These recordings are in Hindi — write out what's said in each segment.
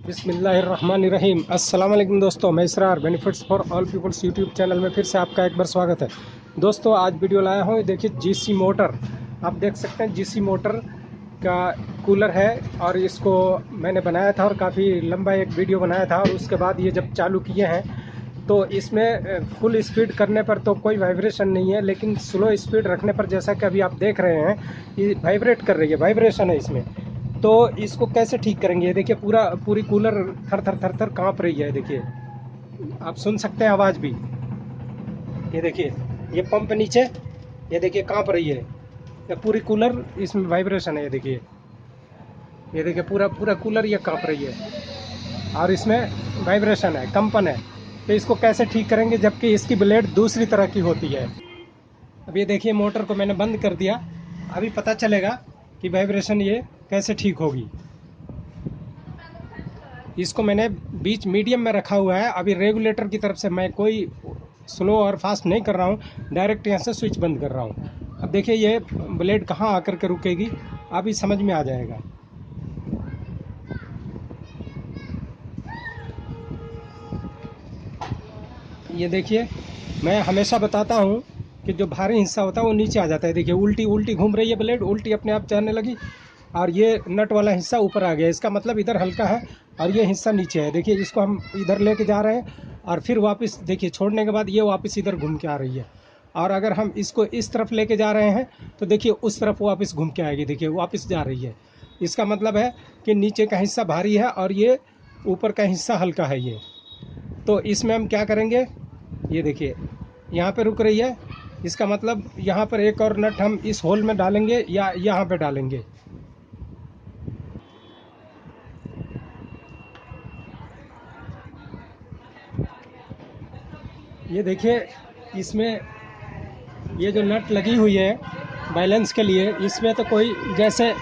बिस्मिल्लाहिर्रहमानिर्रहीम। अस्सलाम वालेकुम दोस्तों, मैं Israr benefits for all peoples YouTube channel में फिर से आपका एक बार स्वागत है। दोस्तों आज वीडियो लाया हूँ, देखिए जीसी मोटर, आप देख सकते हैं जीसी मोटर का कूलर है और इसको मैंने बनाया था और काफ़ी लंबा एक वीडियो बनाया था। और उसके बाद ये जब चालू किए हैं तो इसमें फुल स्पीड करने पर तो कोई वाइब्रेशन नहीं है, लेकिन स्लो स्पीड रखने पर जैसा कि अभी आप देख रहे हैं ये वाइब्रेट कर रही है, वाइब्रेशन है इसमें। तो इसको कैसे ठीक करेंगे? ये देखिए पूरी कूलर थर थर थर थर काँप रही है। देखिए आप सुन सकते हैं आवाज़ भी। ये देखिए ये पंप नीचे, ये देखिए काँप रही है, ये पूरी कूलर इसमें वाइब्रेशन है। ये देखिए पूरा पूरा कूलर ये काँप रही है और इसमें वाइब्रेशन है, कंपन है। तो इसको कैसे ठीक करेंगे जबकि इसकी ब्लेड दूसरी तरह की होती है? अब ये देखिए मोटर को मैंने बंद कर दिया, अभी पता चलेगा कि वाइब्रेशन ये कैसे ठीक होगी। इसको मैंने बीच मीडियम में रखा हुआ है। अभी रेगुलेटर की तरफ से मैं कोई स्लो और फास्ट नहीं कर रहा हूँ, डायरेक्ट यहाँ से स्विच बंद कर रहा हूँ। अब देखिए ये ब्लेड कहाँ आकर के रुकेगी, अभी समझ में आ जाएगा। ये देखिए मैं हमेशा बताता हूँ कि जो भारी हिस्सा होता है वो नीचे आ जाता है। देखिए उल्टी उल्टी घूम रही है ब्लेड, उल्टी अपने आप चलने लगी और ये नट वाला हिस्सा ऊपर आ गया। इसका मतलब इधर हल्का है और ये हिस्सा नीचे है। देखिए इसको हम इधर लेके जा रहे हैं और फिर वापस देखिए छोड़ने के बाद ये वापस इधर घूम के आ रही है। और अगर हम इसको इस तरफ लेके जा रहे हैं तो देखिए उस तरफ वापस घूम के आएगी, देखिए वापस जा रही है। इसका मतलब है कि नीचे का हिस्सा भारी है और ये ऊपर का हिस्सा हल्का है। ये तो इसमें हम क्या करेंगे, ये देखिए यहाँ पे रुक रही है, इसका मतलब यहाँ पर एक और नट हम इस होल में डालेंगे या यहाँ पे डालेंगे। ये देखिए इसमें ये जो नट लगी हुई है बैलेंस के लिए, इसमें तो कोई जैसे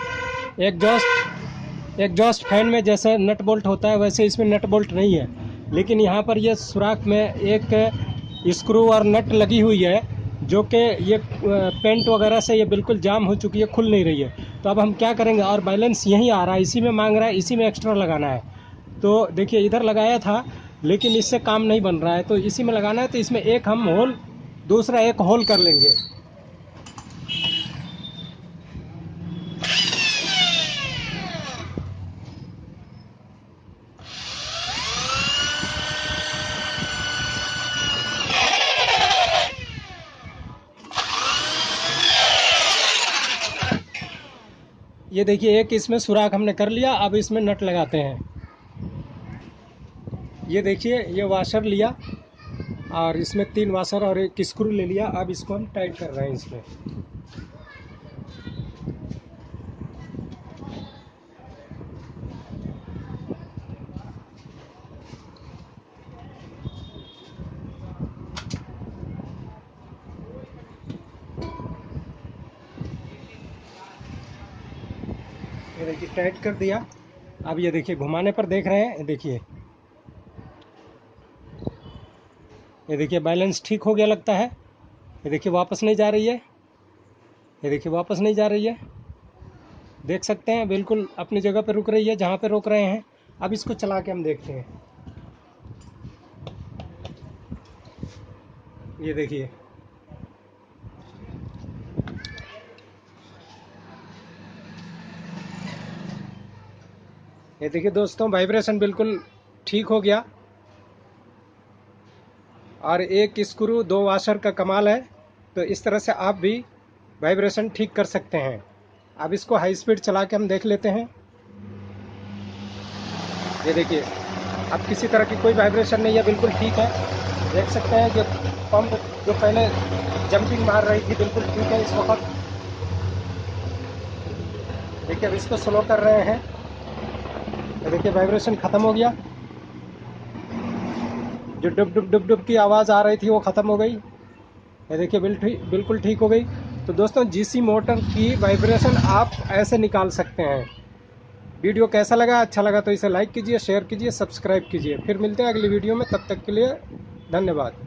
एग्जॉस्ट फैन में जैसे नट बोल्ट होता है वैसे इसमें नट बोल्ट नहीं है। लेकिन यहाँ पर ये सुराख में एक स्क्रू और नट लगी हुई है जो कि ये पेंट वगैरह से ये बिल्कुल जाम हो चुकी है, खुल नहीं रही है। तो अब हम क्या करेंगे, और बैलेंस यहीं आ रहा है, इसी में मांग रहा है, इसी में एक्स्ट्रा लगाना है। तो देखिए इधर लगाया था लेकिन इससे काम नहीं बन रहा है, तो इसी में लगाना है। तो इसमें एक हम होल, दूसरा एक होल कर लेंगे। ये देखिए एक इसमें सुराख हमने कर लिया, अब इसमें नट लगाते हैं। ये देखिए ये वाशर लिया और इसमें 3 वाशर और एक स्क्रू ले लिया। अब इसको हम टाइट कर रहे हैं इसमें। ये देखिए टाइट कर दिया। अब ये देखिए घुमाने पर देख रहे हैं, ये देखिए बैलेंस ठीक हो गया लगता है। ये देखिए वापस नहीं जा रही है, ये देखिए वापस नहीं जा रही है, देख सकते हैं बिल्कुल अपनी जगह पर रुक रही है जहाँ पे रोक रहे हैं। अब इसको चला के हम देखते हैं। ये देखिए दोस्तों वाइब्रेशन बिल्कुल ठीक हो गया और एक स्क्रू 2 वाशर का कमाल है। तो इस तरह से आप भी वाइब्रेशन ठीक कर सकते हैं। अब इसको हाई स्पीड चला के हम देख लेते हैं। ये देखिए अब किसी तरह की कोई वाइब्रेशन नहीं है, बिल्कुल ठीक है। देख सकते हैं कि पंप जो पहले जंपिंग मार रही थी बिल्कुल ठीक है इस वक्त। देखिए अब इसको स्लो कर रहे हैं, ये देखिए वाइब्रेशन ख़त्म हो गया। जो डुब डुब डुब डुब की आवाज़ आ रही थी वो ख़त्म हो गई। ये देखिए बिल्कुल ठीक हो गई। तो दोस्तों जीसी मोटर की वाइब्रेशन आप ऐसे निकाल सकते हैं। वीडियो कैसा लगा? अच्छा लगा तो इसे लाइक कीजिए, शेयर कीजिए, सब्सक्राइब कीजिए। फिर मिलते हैं अगली वीडियो में, तब तक के लिए धन्यवाद।